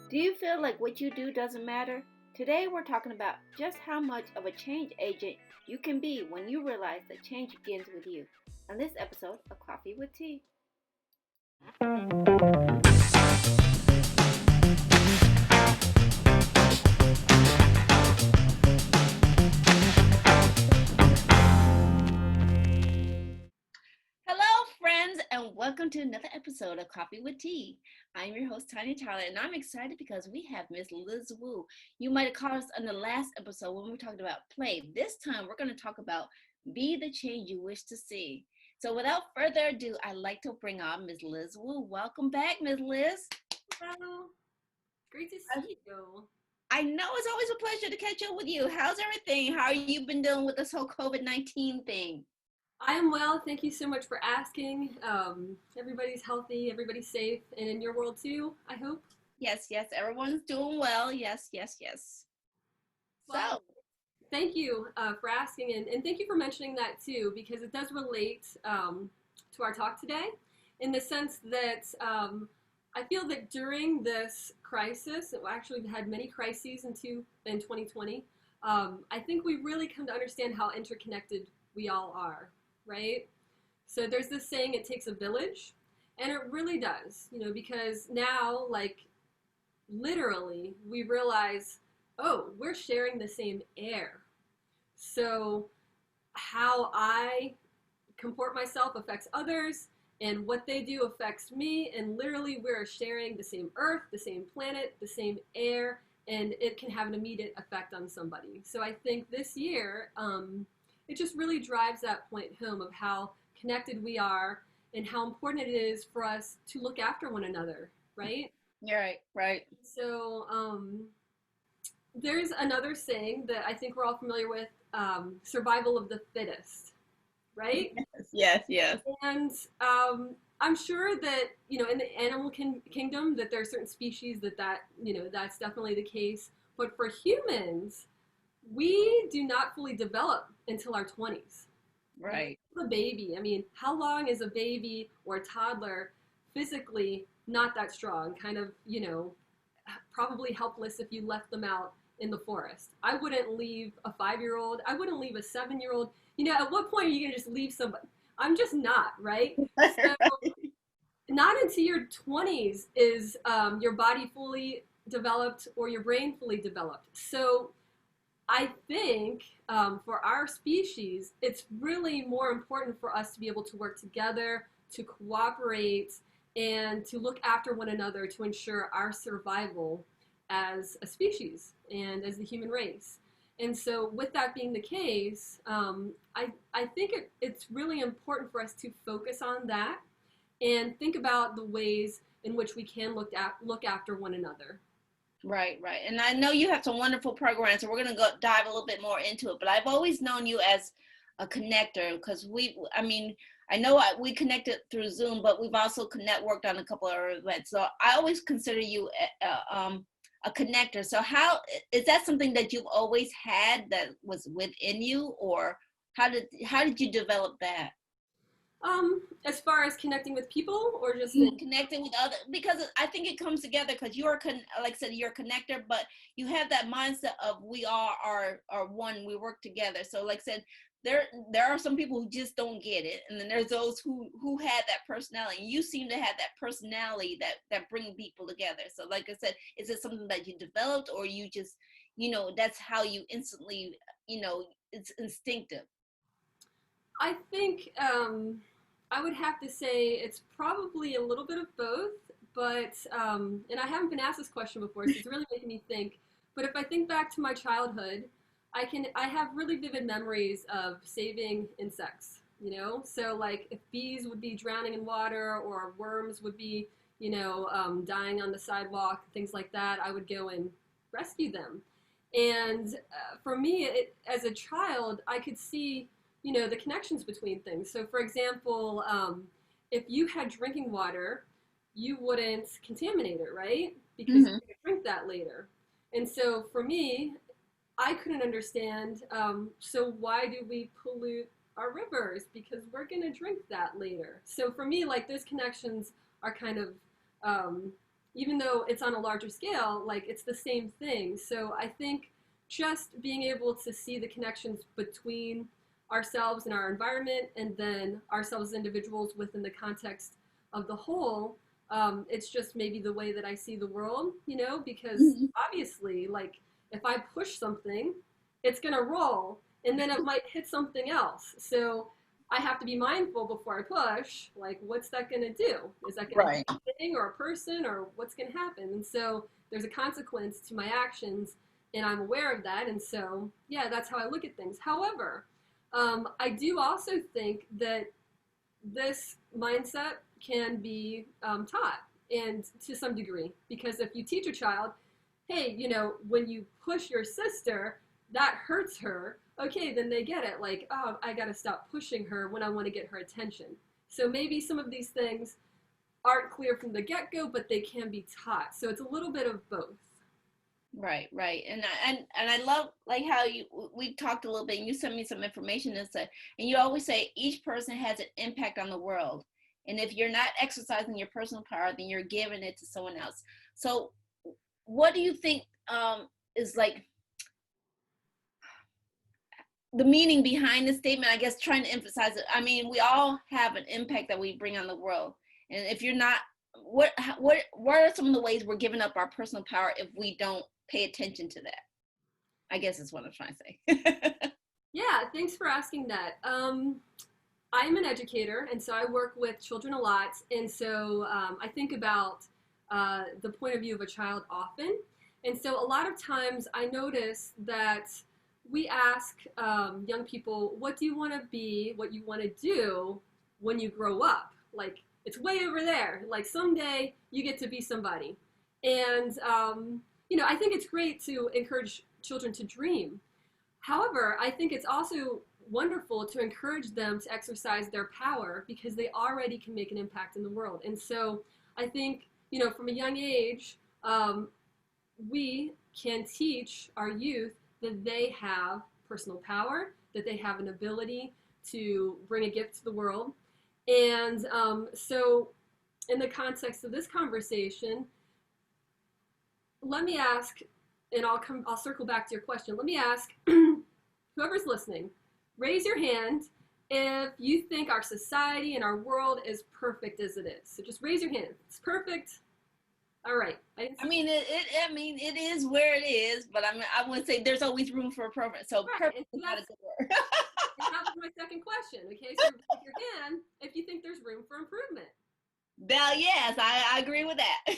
Do you feel like what you do doesn't matter? Today we're talking about just how much of a change agent you can be when you realize that change begins with you. On this episode of Coffee with Tea. Hello, friends, and welcome to another episode of Coffee with Tea. I'm your host, Tonia and I'm excited because we have Miss Liz Wu. You might have caught us in the last episode when we talked about play. This time, we're going to talk about be the change you wish to see. So, without further ado, I'd like to bring on Miss Liz Wu. Welcome back, Miss Liz. Hello. Great to see you. I know it's always a pleasure to catch up with you. How's everything? How have you been dealing with this whole COVID-19 thing? I am well. Thank you so much for asking. Everybody's healthy, everybody's safe, and in your world too, I hope. Yes, everyone's doing well. Yes. Well, So, thank you for asking, and thank you for mentioning that too, because it does relate to our talk today in the sense that I feel that during this crisis, actually we've had many crises in 2020, I think we really come to understand how interconnected we all are, right? So there's this saying, it takes a village, and it really does, because now, like, literally, we realize, oh, we're sharing the same air. So how I comport myself affects others, and what they do affects me, and literally we're sharing the same earth, the same planet, the same air, and it can have an immediate effect on somebody. So I think this year, it just really drives that point home of how connected we are and how important it is for us to look after one another, right? you're right. So there's another saying that I think we're all familiar with, survival of the fittest, right? Yes. And I'm sure that, in the animal kingdom, that there are certain species that's definitely the case. But for humans, we do not fully develop until our 20s. Right. A baby, I mean, how long is a baby or a toddler physically not that strong, kind of, probably helpless if you left them out in the forest? I wouldn't leave a 5-year-old. I wouldn't leave a 7-year-old. At what point are you going to just leave somebody? I'm just not, right? So, not until your 20s is your body fully developed or your brain fully developed. So, I think for our species, it's really more important for us to be able to work together, to cooperate, and to look after one another to ensure our survival as a species and as the human race. And so, with that being the case, I think it's really important for us to focus on that and think about the ways in which we can look after one another. Right. And I know you have some wonderful programs, so we're going to go dive a little bit more into it. But I've always known you as a connector because I know we connected through Zoom, but we've also networked on a couple of events. So I always consider you a connector. So how is that something that you've always had that was within you, or how did you develop that? As far as connecting with people or just Connecting with other, because I think it comes together because like I said, you're a connector, but you have that mindset of we are one, we work together. So like I said, there are some people who just don't get it, and then there's those who had that personality, and you seem to have that personality that bring people together. So like I said, is it something that you developed, or you just that's how you instantly, it's instinctive? I think I would have to say it's probably a little bit of both, but and I haven't been asked this question before, so it's really making me think. But if I think back to my childhood, I have really vivid memories of saving insects. So like if bees would be drowning in water or worms would be dying on the sidewalk, things like that, I would go and rescue them. And for me, as a child, I could see the connections between things. So, for example, if you had drinking water, you wouldn't contaminate it, right? Because you could drink that later. And so, for me, I couldn't understand. So, why do we pollute our rivers? Because we're gonna drink that later. So, for me, like those connections are kind of, um, even though it's on a larger scale, like it's the same thing. So I think just being able to see the connections between ourselves and our environment, and then ourselves as individuals within the context of the whole, it's just maybe the way that I see the world, you know, because Mhm. obviously, like, if I push something, it's gonna roll, and then it might hit something else. So I have to be mindful before I push, like, what's that gonna do? Is that gonna hit Right. a thing or a person, or what's gonna happen? And so there's a consequence to my actions, and I'm aware of that. And so, yeah, that's how I look at things. However, I do also think that this mindset can be taught, and to some degree, because if you teach a child, hey, you know, when you push your sister, that hurts her, okay, then they get it, like, oh, I got to stop pushing her when I want to get her attention. So maybe some of these things aren't clear from the get-go, but they can be taught. So it's a little bit of both. Right, right. And I love like how we talked a little bit and you sent me some information and said, and you always say each person has an impact on the world. And if you're not exercising your personal power, then you're giving it to someone else. So what do you think is like the meaning behind the statement? I guess trying to emphasize it. I mean, we all have an impact that we bring on the world. And if you're not, what are some of the ways we're giving up our personal power if we don't pay attention to that? I guess is what I'm trying to say. Yeah, thanks for asking that. I'm an educator, and so I work with children a lot. And so I think about the point of view of a child often. And so a lot of times I notice that we ask young people, what do you want to be, what you want to do when you grow up? Like, it's way over there. Like, someday you get to be somebody. And, you know, I think it's great to encourage children to dream. However, I think it's also wonderful to encourage them to exercise their power because they already can make an impact in the world. And so I think, you know, from a young age, we can teach our youth that they have personal power, that they have an ability to bring a gift to the world. And so, in the context of this conversation, let me ask, and I'll circle back to your question. Let me ask whoever's listening, raise your hand if you think our society and our world is perfect as it is. So just raise your hand. It's perfect. All right. I mean, I mean, it is where it is, but I would say there's always room for improvement. So right. perfect So is not a good word. that was my second question. Okay, so raise your hand if you think there's room for improvement. Now, yes, I agree with that.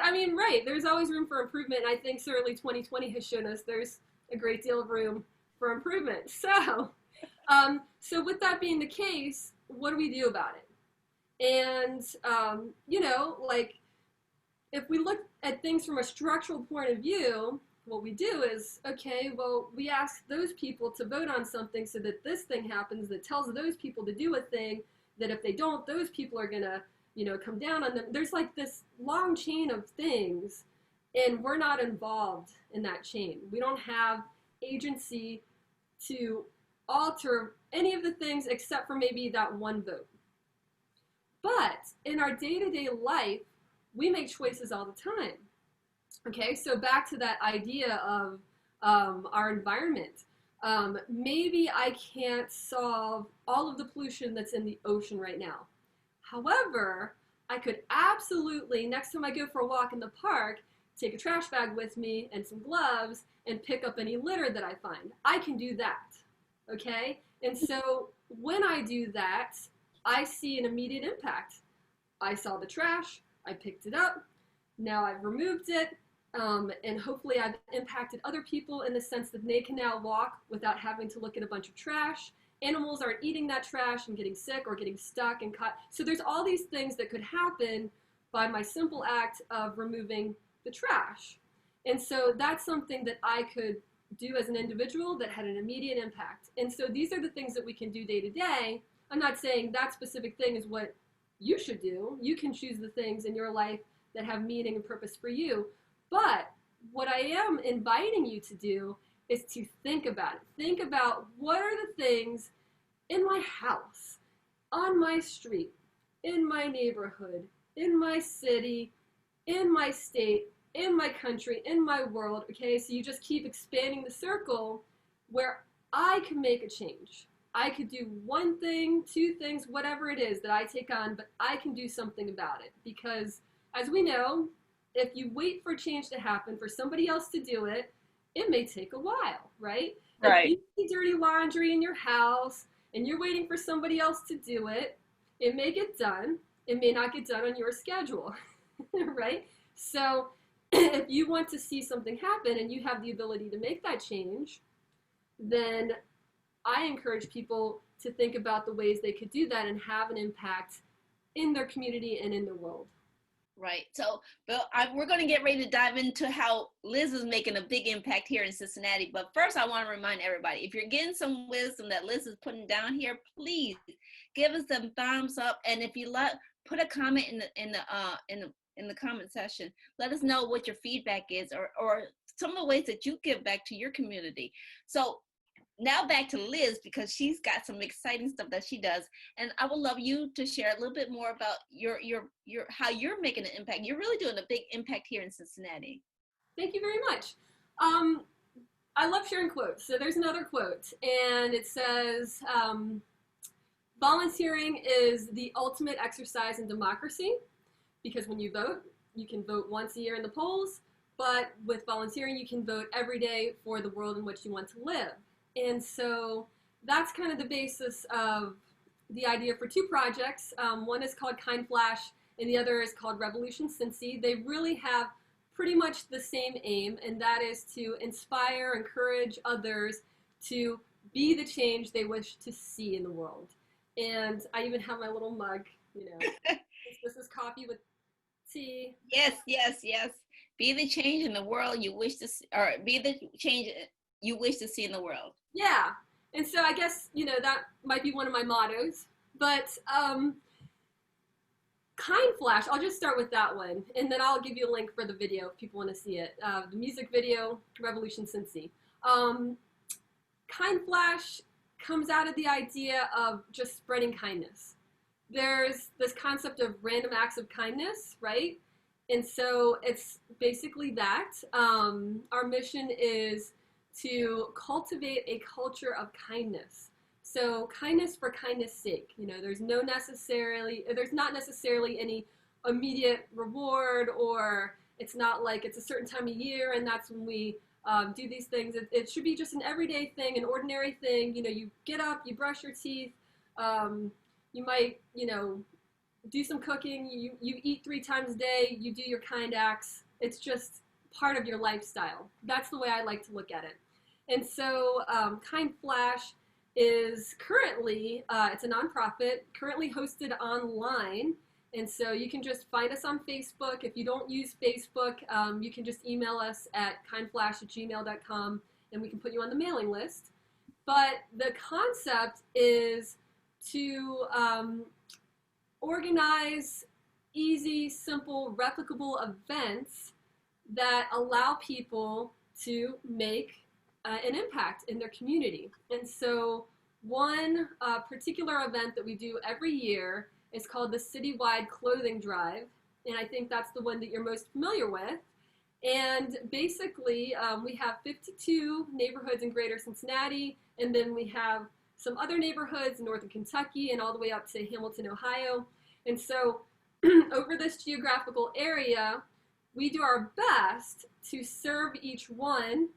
I mean, right. There's always room for improvement. And I think certainly 2020 has shown us there's a great deal of room for improvement. So, so with that being the case, what do we do about it? And, you know, like, if we look at things from a structural point of view, what we do is, okay, well, we ask those people to vote on something so that this thing happens that tells those people to do a thing that if they don't, those people are going to, you know, come down on them. There's like this long chain of things, and we're not involved in that chain. We don't have agency to alter any of the things except for maybe that one vote. But in our day-to-day life, we make choices all the time. Okay, so back to that idea of our environment. Maybe I can't solve all of the pollution that's in the ocean right now. However, I could absolutely, next time I go for a walk in the park, take a trash bag with me and some gloves and pick up any litter that I find. I can do that. Okay? And so when I do that, I see an immediate impact. I saw the trash, I picked it up, now I've removed it, and hopefully I've impacted other people in the sense that they can now walk without having to look at a bunch of trash. Animals aren't eating that trash and getting sick or getting stuck and cut. So there's all these things that could happen by my simple act of removing the trash. And so that's something that I could do as an individual that had an immediate impact. And so these are the things that we can do day to day. I'm not saying that specific thing is what you should do. You can choose the things in your life that have meaning and purpose for you. But what I am inviting you to do is to think about it. Think about what are the things in my house, on my street, in my neighborhood, in my city, in my state, in my country, in my world, okay? So you just keep expanding the circle where I can make a change. I could do one thing, two things, whatever it is that I take on, but I can do something about it. Because as we know, if you wait for change to happen, for somebody else to do it, it may take a while, right? If Right. you see dirty laundry in your house and you're waiting for somebody else to do it, it may get done. It may not get done on your schedule, right? So if you want to see something happen and you have the ability to make that change, then I encourage people to think about the ways they could do that and have an impact in their community and in the world. Right. So, Bill, we're going to get ready to dive into how Liz is making a big impact here in Cincinnati. But first, I want to remind everybody, if you're getting some wisdom that Liz is putting down here, please give us some thumbs up. And if you put a comment in the comment section. Let us know what your feedback is, or some of the ways that you give back to your community. So now back to Liz, because she's got some exciting stuff that she does, and I would love you to share a little bit more about your how you're making an impact. You're really doing a big impact here in Cincinnati. Thank you very much. I love sharing quotes. So there's another quote, and it says, volunteering is the ultimate exercise in democracy, because when you vote, you can vote once a year in the polls, but with volunteering, you can vote every day for the world in which you want to live. And so that's kind of the basis of the idea for two projects. One is called Kind Flash, and the other is called Revolution Cincy. They really have pretty much the same aim, and that is to inspire, encourage others to be the change they wish to see in the world. And I even have my little mug, you know. This is coffee with tea. Yes, yes, yes. Be the change in the world you wish to see, or be the change you wish to see in the world. Yeah. And so I guess, you know, that might be one of my mottos. But Kind Flash, I'll just start with that one, and then I'll give you a link for the video if people want to see it. The music video, Revolution Cincy. Kind Flash comes out of the idea of just spreading kindness. There's this concept of random acts of kindness, right? And so it's basically that. Our mission is to cultivate a culture of kindness. So kindness for kindness sake. You know, there's not necessarily any immediate reward, or it's not like it's a certain time of year and that's when we do these things. It should be just an everyday thing, an ordinary thing. You know, you get up, you brush your teeth, you might, you know, do some cooking, you eat 3 times a day, you do your kind acts. It's just part of your lifestyle. That's the way I like to look at it. And so Kind Flash is currently, it's a nonprofit, currently hosted online. And so you can just find us on Facebook. If you don't use Facebook, you can just email us at kindflash@gmail.com and we can put you on the mailing list. But the concept is to organize easy, simple, replicable events that allow people to make an impact in their community. And so one particular event that we do every year is called the Citywide Clothing Drive, and I think that's the one that you're most familiar with. And basically, we have 52 neighborhoods in Greater Cincinnati, and then we have some other neighborhoods in northern Kentucky and all the way up to Hamilton, Ohio. And so over this geographical area, we do our best to serve each one.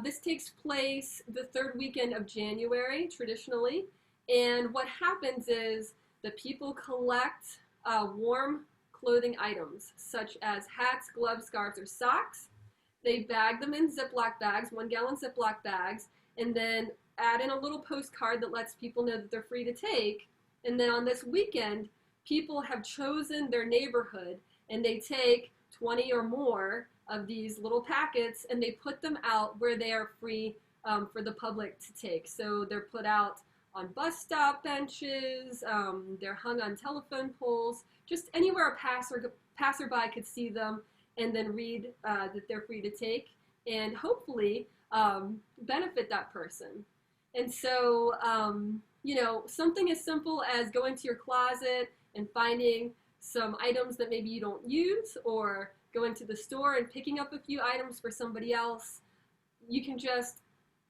This takes place the 3rd weekend of January, traditionally. And what happens is the people collect warm clothing items, such as hats, gloves, scarves, or socks. They bag them in Ziploc bags, 1-gallon Ziploc bags, and then add in a little postcard that lets people know that they're free to take. And then on this weekend, people have chosen their neighborhood, and they take 20 or more of these little packets, and they put them out where they are free for the public to take. So they're put out on bus stop benches, they're hung on telephone poles, just anywhere a passerby could see them and then read that they're free to take, and hopefully benefit that person. And so, you know, something as simple as going to your closet and finding some items that maybe you don't use, or going to the store and picking up a few items for somebody else. You can just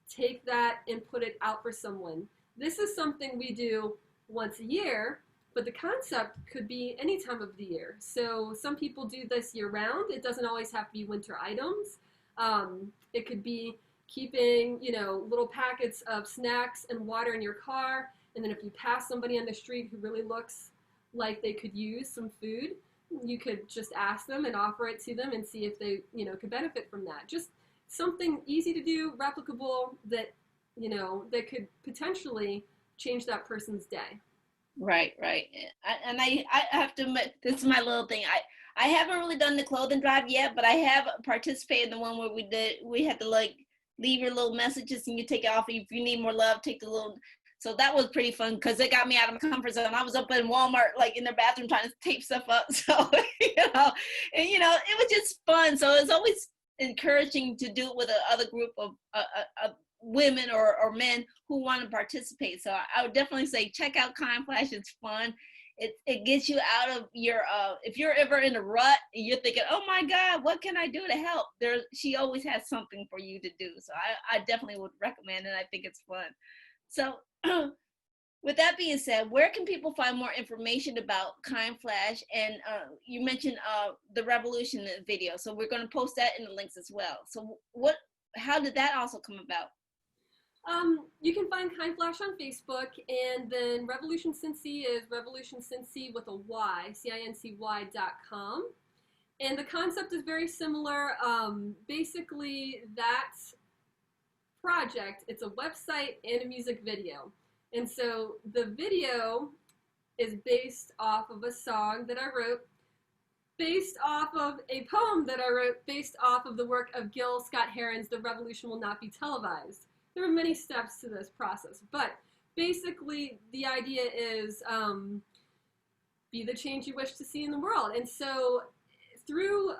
take that and put it out for someone. This is something we do once a year, but the concept could be any time of the year. So some people do this year round. It doesn't always have to be winter items. It could be keeping, little packets of snacks and water in your car. And then if you pass somebody on the street who really looks like they could use some food, you could just ask them and offer it to them and see if they, could benefit from that. Just something easy to do, replicable, that, that could potentially change that person's day. Right. I have to admit, this is my little thing. I haven't really done the clothing drive yet, but I have participated in the one where we had to like leave your little messages and you take it off. If you need more love, take the little. So that was pretty fun because it got me out of my comfort zone. I was up in Walmart, like in their bathroom, trying to tape stuff up. So, it was just fun. So it's always encouraging to do it with another group of women or men who want to participate. So I would definitely say check out Kind Flash. It's fun. It gets you out of your, if you're ever in a rut and you're thinking, oh my God, what can I do to help? She always has something for you to do. So I definitely would recommend it. I think it's fun. So with that being said, where can people find more information about Kind Flash? And you mentioned the Revolution video. So we're going to post that in the links as well. So how did that also come about? You can find Kind Flash on Facebook, and then Revolution Cincy is Revolution Cincy with a Y, CINCY.com. And the concept is very similar. Basically, that project, it's a website and a music video. And so the video is based off of a song that I wrote, based off of a poem that I wrote, based off of the work of Gil Scott-Heron's The Revolution Will Not Be Televised. There are many steps to this process, but basically the idea is be the change you wish to see in the world. And so through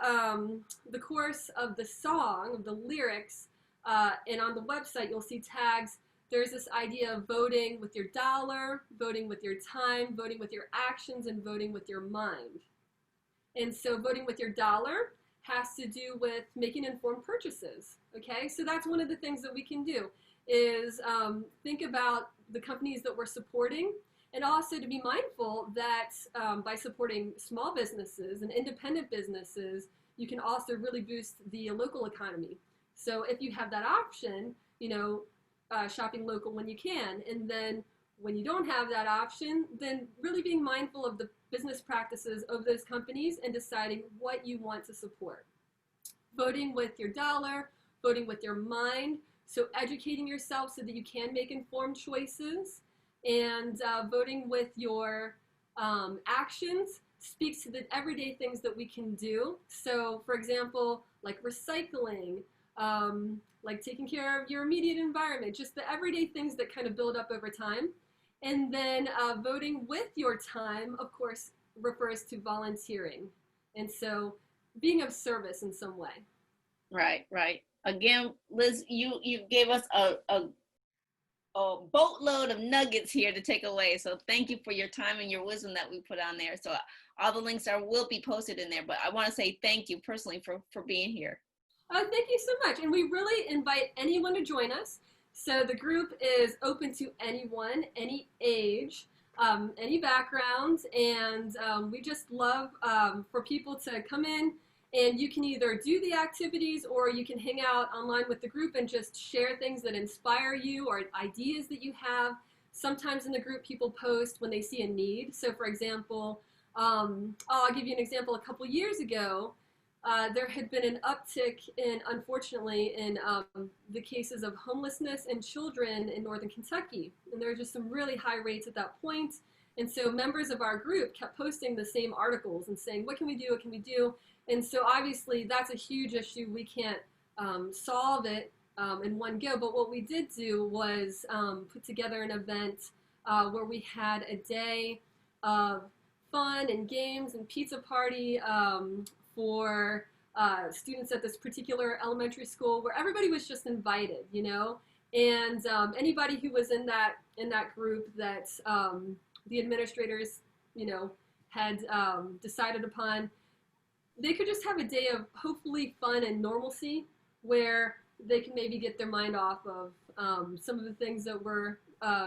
the course of the song, of the lyrics, and on the website, you'll see tags. There's this idea of voting with your dollar, voting with your time, voting with your actions, and voting with your mind. And so voting with your dollar has to do with making informed purchases, okay? So that's one of the things that we can do is think about the companies that we're supporting, and also to be mindful that by supporting small businesses and independent businesses, you can also really boost the local economy. So if you have that option, shopping local when you can, and then when you don't have that option, then really being mindful of the business practices of those companies and deciding what you want to support. Voting with your dollar, voting with your mind, so educating yourself so that you can make informed choices, and voting with your actions speaks to the everyday things that we can do. So for example, like recycling, like taking care of your immediate environment, just the everyday things that kind of build up over time. And then voting with your time, of course, refers to volunteering. And so being of service in some way. Right. Again, Liz, you gave us a boatload of nuggets here to take away. So thank you for your time and your wisdom that we put on there. So all the links will be posted in there, but I want to say thank you personally for being here. Thank you so much. And we really invite anyone to join us. So the group is open to anyone, any age, any background, and we just love for people to come in, and you can either do the activities or you can hang out online with the group and just share things that inspire you or ideas that you have. Sometimes in the group people post when they see a need. So for example, I'll give you an example. A couple years ago, there had been an uptick unfortunately, in the cases of homelessness in children in northern Kentucky. And there were just some really high rates at that point. And so members of our group kept posting the same articles and saying, what can we do, what can we do? And so obviously that's a huge issue. We can't solve it in one go. But what we did do was put together an event where we had a day of fun and games and pizza party for students at this particular elementary school, where everybody was just invited, and anybody who was in that group that the administrators, had decided upon, they could just have a day of hopefully fun and normalcy where they can maybe get their mind off of some of the things that were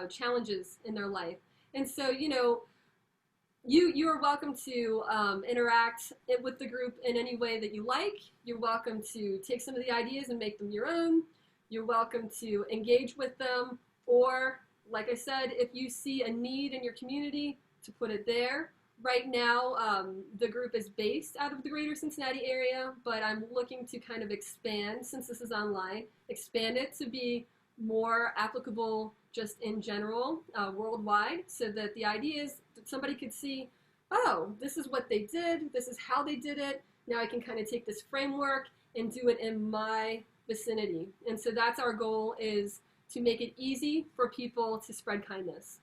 challenges in their life. And so, you are welcome to interact with the group in any way that you like. You're welcome to take some of the ideas and make them your own. You're welcome to engage with them, or like I said, if you see a need in your community, to put it there. Right now, the group is based out of the greater Cincinnati area, but I'm looking to kind of expand, since this is online, expand it to be more applicable just in general, worldwide, so that the idea is that somebody could see, oh, this is what they did, this is how they did it, now I can kind of take this framework and do it in my vicinity. And so that's our goal, is to make it easy for people to spread kindness.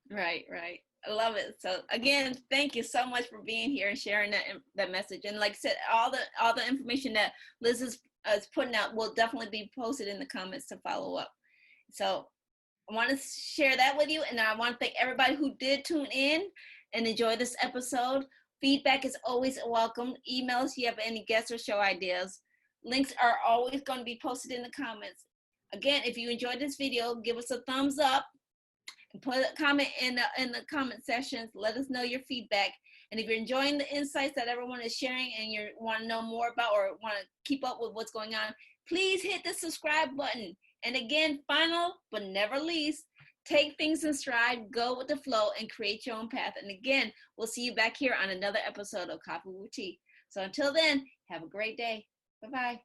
Right. I love it. So again, thank you so much for being here and sharing that message. And like I said, all the information that Liz is putting out will definitely be posted in the comments to follow up. So I want to share that with you, and I want to thank everybody who did tune in and enjoy this episode. Feedback is always welcome. Email us if you have any guests or show ideas. Links are always going to be posted in the comments. Again, if you enjoyed this video, give us a thumbs up. Put a comment in the comment sections. Let us know your feedback. And if you're enjoying the insights that everyone is sharing and you want to know more about or want to keep up with what's going on, please hit the subscribe button. And again, final but never least, take things in stride, go with the flow, and create your own path. And again, we'll see you back here on another episode of Coffee with Tea. So until then, have a great day. Bye-bye.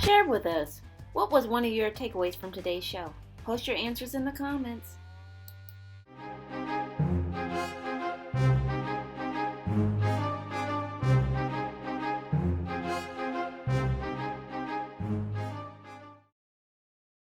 Share with us, what was one of your takeaways from today's show? Post your answers in the comments.